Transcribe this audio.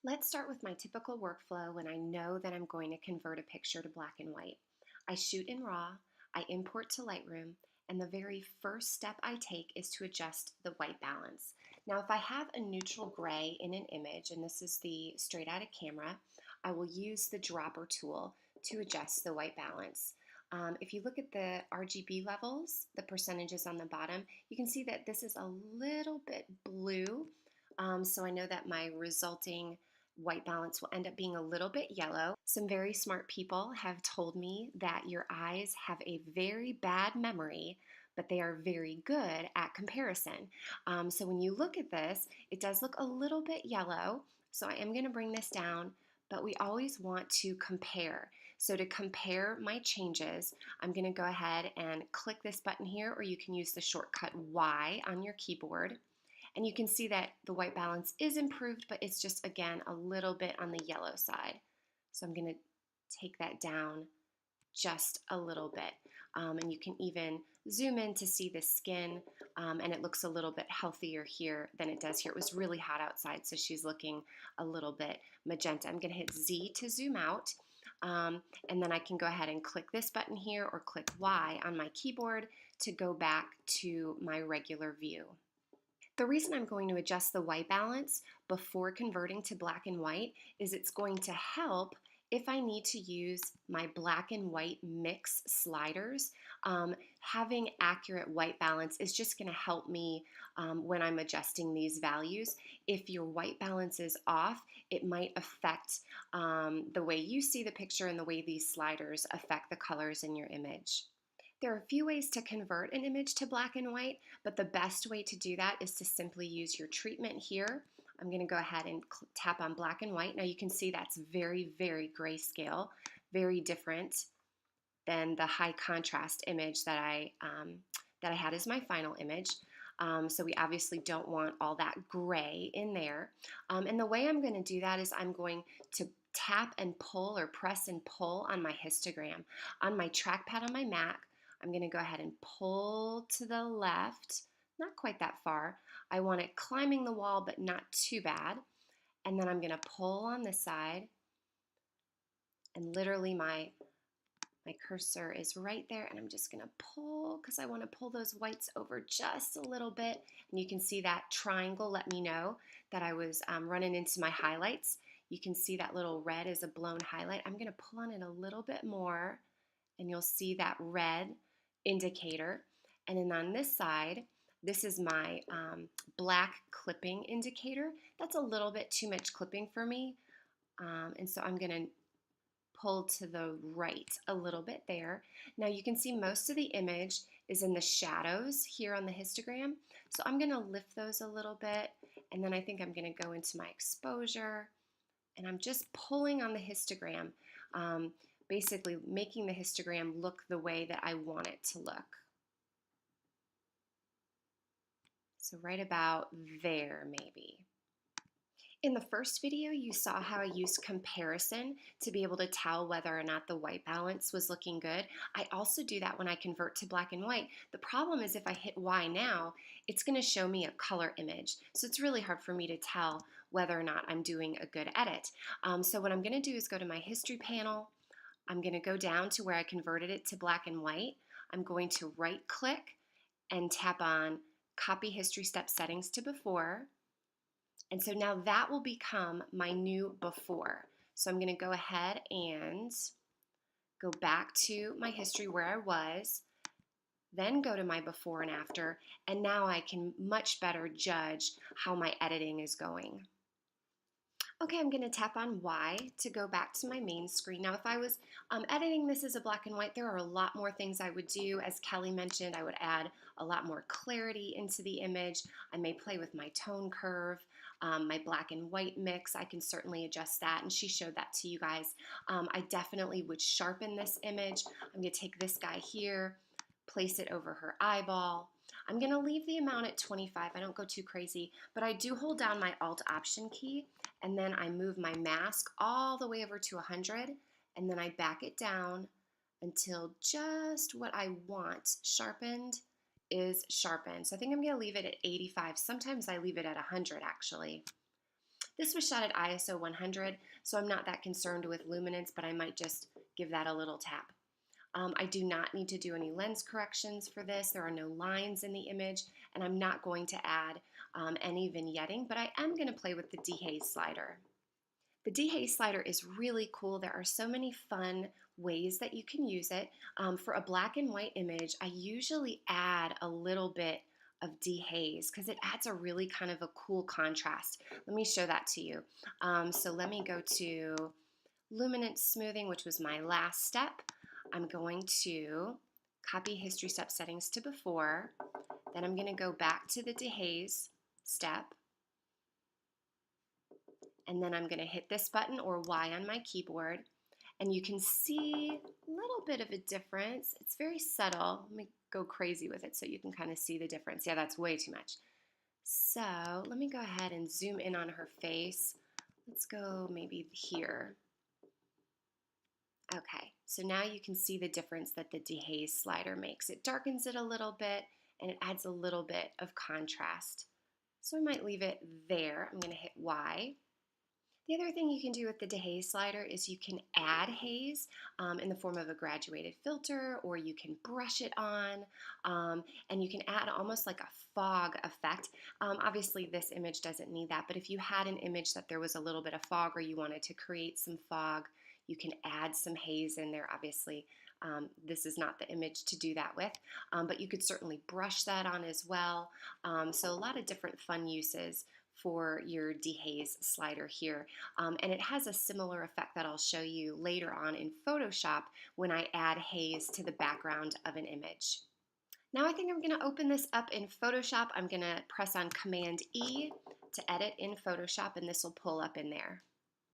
Let's start with my typical workflow when I know that I'm going to convert a picture to black and white. I shoot in RAW, I import to Lightroom, and the very first step I take is to adjust the white balance. Now, if I have a neutral gray in an image, and this is the straight out of camera, I will use the dropper tool to adjust the white balance. If you look at the RGB levels, the percentages on the bottom, you can see that this is a little bit blue. So I know that my resulting white balance will end up being a little bit yellow. Some very smart people have told me that your eyes have a very bad memory, but they are very good at comparison. So when you look at this, it does look a little bit yellow. So I am going to bring this down, but we always want to compare. So to compare my changes, I'm going to go ahead and click this button here, or you can use the shortcut Y on your keyboard. And you can see that the white balance is improved, but it's just, again, a little bit on the yellow side. So I'm going to take that down just a little bit. And you can even zoom in to see the skin, and it looks a little bit healthier here than it does here. It was really hot outside, so she's looking a little bit magenta. I'm going to hit Z to zoom out, and then I can go ahead and click this button here or click Y on my keyboard to go back to my regular view. The reason I'm going to adjust the white balance before converting to black and white is it's going to help if I need to use my black and white mix sliders. Having accurate white balance is just going to help me when I'm adjusting these values. If your white balance is off, it might affect the way you see the picture and the way these sliders affect the colors in your image. There are a few ways to convert an image to black and white, but the best way to do that is to simply use your treatment here. I'm going to go ahead and tap on black and white. Now you can see that's very, very grayscale, very different than the high contrast image that I had as my final image. So we obviously don't want all that gray in there. And the way I'm going to do that is I'm going to tap and pull or press and pull on my histogram. On my trackpad on my Mac, I'm going to go ahead and pull to the left, not quite that far. I want it climbing the wall, but not too bad. And then I'm going to pull on this side, and literally my cursor is right there, and I'm just going to pull because I want to pull those whites over just a little bit. And you can see that triangle let me know that I was running into my highlights. You can see that little red is a blown highlight. I'm going to pull on it a little bit more, and you'll see that red indicator. And then on this side, this is my black clipping indicator. That's a little bit too much clipping for me. And so I'm going to pull to the right a little bit there. Now you can see most of the image is in the shadows here on the histogram. So I'm going to lift those a little bit, and then I think I'm going to go into my exposure, and I'm just pulling on the histogram, basically making the histogram look the way that I want it to look. So right about there maybe. In the first video, you saw how I used comparison to be able to tell whether or not the white balance was looking good. I also do that when I convert to black and white. The problem is if I hit Y now, it's going to show me a color image. So it's really hard for me to tell whether or not I'm doing a good edit. So what I'm going to do is go to my history panel. I'm going to go down to where I converted it to black and white. I'm going to right click and tap on Copy History Step Settings to Before. And so now that will become my new before. So I'm going to go ahead and go back to my history where I was, then go to my before and after, and now I can much better judge how my editing is going. Okay, I'm going to tap on Y to go back to my main screen. Now, if I was editing this as a black and white, there are a lot more things I would do. As Kelly mentioned, I would add a lot more clarity into the image. I may play with my tone curve, my black and white mix. I can certainly adjust that, and she showed that to you guys. I definitely would sharpen this image. I'm going to take this guy here, place it over her eyeball. I'm going to leave the amount at 25. I don't go too crazy, but I do hold down my Alt Option key, and then I move my mask all the way over to 100, and then I back it down until just what I want sharpened is sharpened. So I think I'm going to leave it at 85. Sometimes I leave it at 100 actually. This was shot at ISO 100, so I'm not that concerned with luminance, but I might just give that a little tap. I do not need to do any lens corrections for this. There are no lines in the image, and I'm not going to add any vignetting, but I am going to play with the dehaze slider. The dehaze slider is really cool. There are so many fun ways that you can use it. For a black and white image, I usually add a little bit of dehaze because it adds a really kind of a cool contrast. Let me show that to you. So let me go to luminance smoothing, which was my last step. I'm going to copy history step settings to before. Then I'm going to go back to the dehaze step. And then I'm going to hit this button or Y on my keyboard. And you can see a little bit of a difference. It's very subtle. Let me go crazy with it so you can kind of see the difference. Yeah, that's way too much. So let me go ahead and zoom in on her face. Let's go maybe here. Okay, so now you can see the difference that the dehaze slider makes. It darkens it a little bit and it adds a little bit of contrast. So I might leave it there. I'm going to hit Y. The other thing you can do with the dehaze slider is you can add haze in the form of a graduated filter, or you can brush it on, and you can add almost like a fog effect. Obviously this image doesn't need that, but if you had an image that there was a little bit of fog or you wanted to create some fog, you can add some haze in there. Obviously this is not the image to do that with, but you could certainly brush that on as well. So a lot of different fun uses for your dehaze slider here. And it has a similar effect that I'll show you later on in Photoshop when I add haze to the background of an image. Now I think I'm going to open this up in Photoshop. I'm going to press on Command E to edit in Photoshop, and this will pull up in there.